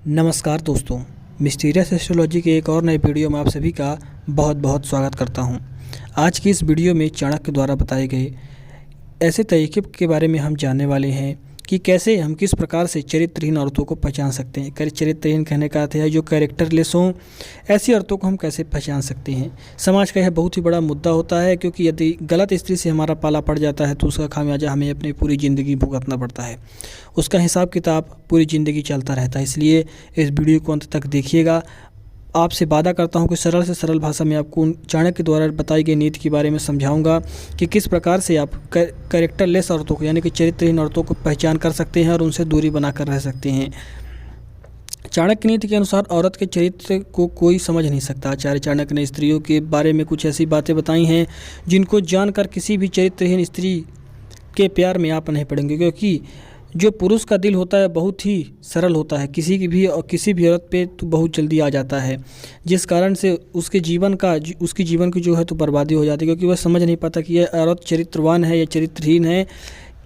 नमस्कार दोस्तों, mysterious astrology के एक और नए वीडियो में आप सभी का बहुत बहुत स्वागत करता हूं। आज की इस वीडियो में चाणक्य द्वारा बताए गए ऐसे तरीके के बारे में हम जानने वाले हैं कि कैसे हम किस प्रकार से चरित्रहीन औरतों को पहचान सकते हैं। चरित्रहीन कहने का अर्थ है जो कैरेक्टरलेस हों, ऐसी औरतों को हम कैसे पहचान सकते हैं। समाज का यह बहुत ही बड़ा मुद्दा होता है, क्योंकि यदि गलत स्त्री से हमारा पाला पड़ जाता है तो उसका खामियाजा हमें अपनी पूरी ज़िंदगी भुगतना पड़ता है। उसका हिसाब किताब पूरी ज़िंदगी चलता रहता है। इसलिए इस वीडियो को अंत तक देखिएगा। आपसे वादा करता हूं कि सरल से सरल भाषा में आपको चाणक्य द्वारा बताई गई नीति के बारे में समझाऊंगा कि किस प्रकार से आप कैरेक्टरलेस औरतों को यानी कि चरित्रहीन औरतों को पहचान कर सकते हैं और उनसे दूरी बनाकर रह सकते हैं। चाणक्य नीति के अनुसार औरत के चरित्र को कोई समझ नहीं सकता। आचार्य चाणक्य ने स्त्रियों के बारे में कुछ ऐसी बातें बताई हैं जिनको जानकर किसी भी चरित्रहीन स्त्री के प्यार में आप नहीं पड़ेंगे, क्योंकि जो पुरुष का दिल होता है बहुत ही सरल होता है, किसी भी औरत पे तो बहुत जल्दी आ जाता है, जिस कारण से उसके जीवन की जो है तो बर्बादी हो जाती है, क्योंकि वह समझ नहीं पाता कि यह औरत चरित्रवान है या चरित्रहीन है,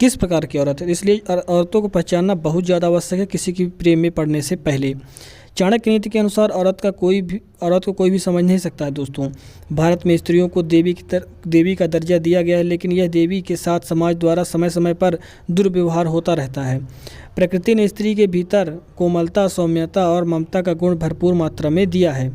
किस प्रकार की औरत है। इसलिए औरतों को पहचानना बहुत ज़्यादा आवश्यक है किसी की प्रेम में पड़ने से पहले। चाणक्य नीति के अनुसार औरत को कोई भी समझ नहीं सकता है। दोस्तों, भारत में स्त्रियों को देवी का दर्जा दिया गया है, लेकिन यह देवी के साथ समाज द्वारा समय समय पर दुर्व्यवहार होता रहता है। प्रकृति ने स्त्री के भीतर कोमलता, सौम्यता और ममता का गुण भरपूर मात्रा में दिया है।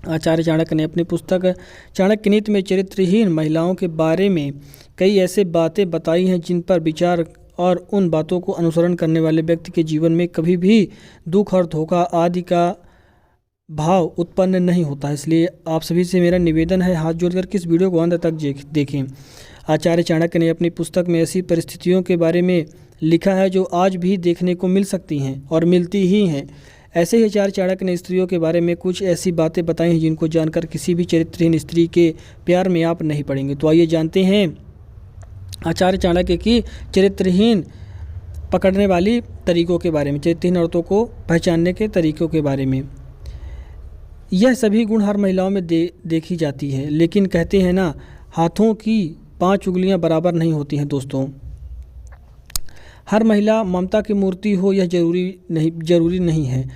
आचार्य चाणक्य ने अपनी पुस्तक चाणक्य नीति में चरित्रहीन महिलाओं के बारे में कई ऐसे बातें बताई हैं जिन पर विचार और उन बातों को अनुसरण करने वाले व्यक्ति के जीवन में कभी भी दुख और धोखा आदि का भाव उत्पन्न नहीं होता। इसलिए आप सभी से मेरा निवेदन है, हाथ जोड़कर किस वीडियो को अंत तक देखें। आचार्य चाणक्य ने अपनी पुस्तक में ऐसी परिस्थितियों के बारे में लिखा है जो आज भी देखने को मिल सकती हैं और मिलती ही हैं। ऐसे ही आचार्य चाणक्य ने स्त्रियों के बारे में कुछ ऐसी बातें बताई हैं जिनको जानकर किसी भी चरित्रहीन स्त्री के प्यार में आप नहीं पड़ेंगे। तो आइए जानते हैं आचार्य चाणक्य की चरित्रहीन पकड़ने वाली तरीकों के बारे में, चरित्रहीन औरतों को पहचानने के तरीकों के बारे में। यह सभी गुण हर महिलाओं में देखी जाती है, लेकिन कहते हैं ना, हाथों की 5 उंगलियां बराबर नहीं होती हैं। दोस्तों, हर महिला ममता की मूर्ति हो यह जरूरी नहीं है।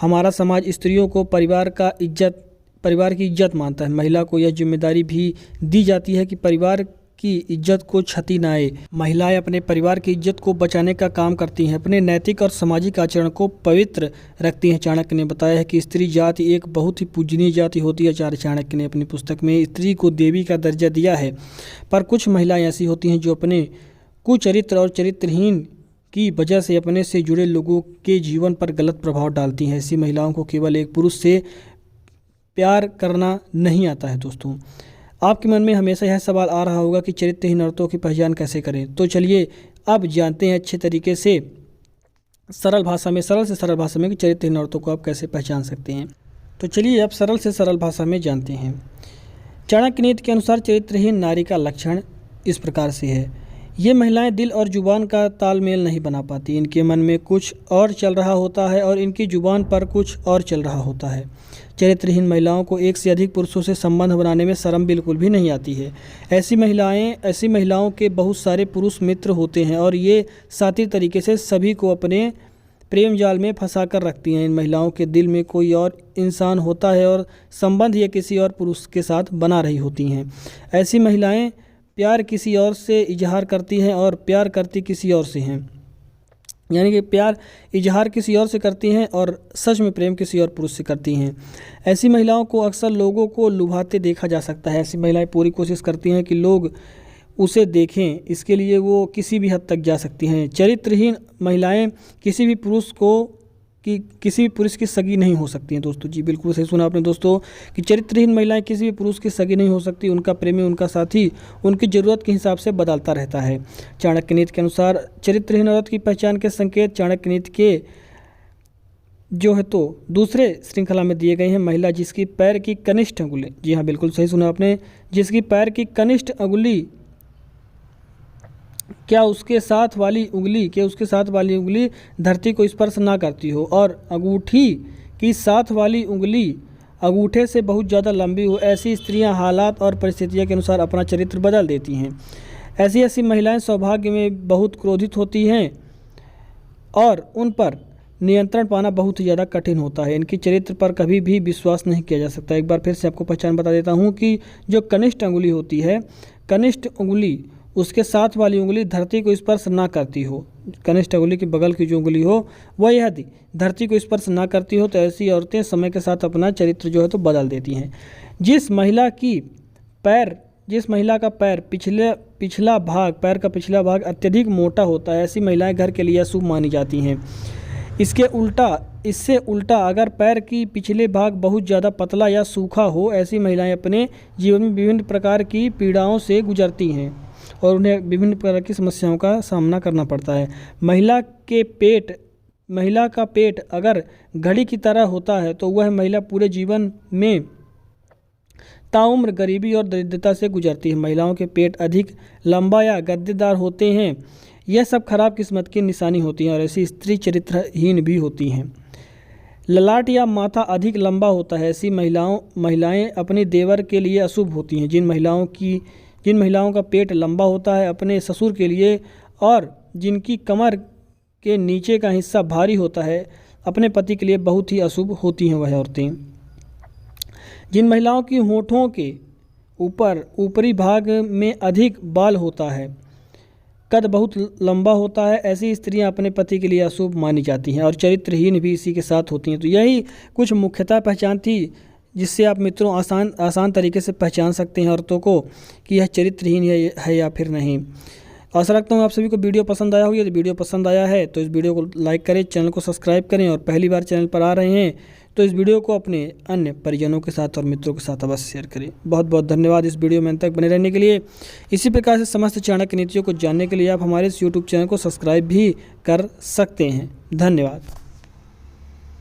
हमारा समाज स्त्रियों को परिवार की इज्जत मानता है। महिला को यह जिम्मेदारी भी दी जाती है कि परिवार की इज्जत को क्षति न आए। महिलाएं अपने परिवार की इज्जत को बचाने का काम करती हैं, अपने नैतिक और सामाजिक आचरण को पवित्र रखती हैं। चाणक्य ने बताया है कि स्त्री जाति एक बहुत ही पूजनीय जाति होती है। आचार्य चाणक्य ने अपनी पुस्तक में स्त्री को देवी का दर्जा दिया है, पर कुछ महिलाएं ऐसी होती हैं जो अपने कुचरित्र और चरित्रहीन की वजह से अपने से जुड़े लोगों के जीवन पर गलत प्रभाव डालती हैं। ऐसी महिलाओं को केवल एक पुरुष से प्यार करना नहीं आता है। दोस्तों, आपके मन में हमेशा यह सवाल आ रहा होगा कि चरित्रहीन औरतों की पहचान कैसे करें। तो चलिए अब जानते हैं अच्छे तरीके से सरल से सरल भाषा में कि चरित्रहीन औरतों को आप कैसे पहचान सकते हैं। तो चलिए अब सरल से सरल भाषा में जानते हैं। चाणक्य नीति के अनुसार चरित्रहीन नारी का लक्षण इस प्रकार से है। ये महिलाएं दिल और जुबान का तालमेल नहीं बना पाती। इनके मन में कुछ और चल रहा होता है और इनकी जुबान पर कुछ और चल रहा होता है। चरित्रहीन महिलाओं को एक से अधिक पुरुषों से संबंध बनाने में शर्म बिल्कुल भी नहीं आती है। ऐसी महिलाओं के बहुत सारे पुरुष मित्र होते हैं और ये शातिर तरीके से सभी को अपने प्रेम जाल में फंसा कर रखती हैं। इन महिलाओं के दिल में कोई और इंसान होता है और संबंध ये किसी और पुरुष के साथ बना रही होती हैं। ऐसी महिलाएं प्यार किसी और से इजहार करती हैं और प्यार करती किसी और से हैं, यानी कि प्यार इजहार किसी और से करती हैं और सच में प्रेम किसी और पुरुष से करती हैं। ऐसी महिलाओं को अक्सर लोगों को लुभाते देखा जा सकता है। ऐसी महिलाएं पूरी कोशिश करती हैं कि लोग उसे देखें, इसके लिए वो किसी भी हद तक जा सकती हैं। चरित्रहीन महिलाएं किसी भी पुरुष की सगी नहीं हो सकती हैं। दोस्तों जी, बिल्कुल सही सुना आपने दोस्तों कि चरित्रहीन महिलाएं किसी भी पुरुष की सगी नहीं हो सकती। उनका प्रेमी, उनका साथी उनकी ज़रूरत के हिसाब से बदलता रहता है। चाणक्य नीति के अनुसार चरित्रहीन औरत की पहचान के संकेत चाणक्य नीति के जो है तो दूसरे श्रृंखला में दिए गए हैं। महिला जिसकी पैर की कनिष्ठ अंगुली, जी हाँ बिल्कुल सही सुना आपने, जिसकी पैर की कनिष्ठ अंगुली क्या उसके साथ वाली उंगली धरती को स्पर्श ना करती हो और अंगूठी की साथ वाली उंगली अंगूठे से बहुत ज़्यादा लंबी हो, ऐसी स्त्रियां हालात और परिस्थितियों के अनुसार अपना चरित्र बदल देती हैं। ऐसी महिलाएं सौभाग्य में बहुत क्रोधित होती हैं और उन पर नियंत्रण पाना बहुत ही ज़्यादा कठिन होता है। इनकी चरित्र पर कभी भी विश्वास नहीं किया जा सकता। एक बार फिर से आपको पहचान बता देता हूँ कि जो कनिष्ठ अंगुली होती है, कनिष्ठ उंगली, उसके साथ वाली उंगली धरती को स्पर्श ना करती हो, कनिष्ठ अंगुली के बगल की जो उंगली हो वह यदि धरती को स्पर्श ना करती हो तो ऐसी औरतें समय के साथ अपना चरित्र जो है तो बदल देती हैं। जिस महिला का पैर पिछला भाग, पैर का पिछला भाग अत्यधिक मोटा होता है, ऐसी महिलाएं घर के लिए अशुभ मानी जाती हैं। इससे उल्टा अगर पैर की पिछले भाग बहुत ज़्यादा पतला या सूखा हो, ऐसी महिलाएं अपने जीवन में विभिन्न प्रकार की पीड़ाओं से गुजरती हैं और उन्हें विभिन्न प्रकार की समस्याओं का सामना करना पड़ता है। महिला का पेट अगर घड़ी की तरह होता है तो वह महिला पूरे जीवन में ताउम्र गरीबी और दरिद्रता से गुजरती है। महिलाओं के पेट अधिक लंबा या गद्देदार होते हैं, यह सब खराब किस्मत की निशानी होती हैं और ऐसी स्त्री चरित्रहीन भी होती हैं। ललाट या माथा अधिक लंबा होता है, ऐसी महिलाएं अपने देवर के लिए अशुभ होती हैं। जिन महिलाओं का पेट लंबा होता है अपने ससुर के लिए, और जिनकी कमर के नीचे का हिस्सा भारी होता है, अपने पति के लिए बहुत ही अशुभ होती हैं वह औरतें। जिन महिलाओं की होठों के ऊपरी भाग में अधिक बाल होता है, कद बहुत लंबा होता है, ऐसी स्त्रियां अपने पति के लिए अशुभ मानी जाती हैं और चरित्रहीन भी इसी के साथ होती हैं। तो यही कुछ मुख्यतः पहचान थी जिससे आप मित्रों आसान तरीके से पहचान सकते हैं औरतों को कि यह चरित्रहीन है या फिर नहीं। आशा रखता हूँ आप सभी को वीडियो पसंद आया होगा। यदि वीडियो पसंद आया है तो इस वीडियो को लाइक करें, चैनल को सब्सक्राइब करें और पहली बार चैनल पर आ रहे हैं तो इस वीडियो को अपने अन्य परिजनों के साथ और मित्रों के साथ अवश्य शेयर करें। बहुत बहुत धन्यवाद इस वीडियो में अंत तक बने रहने के लिए। इसी प्रकार से समस्त चाणक्य नीतियों को जानने के लिए आप हमारे इस यूट्यूब चैनल को सब्सक्राइब भी कर सकते हैं। धन्यवाद।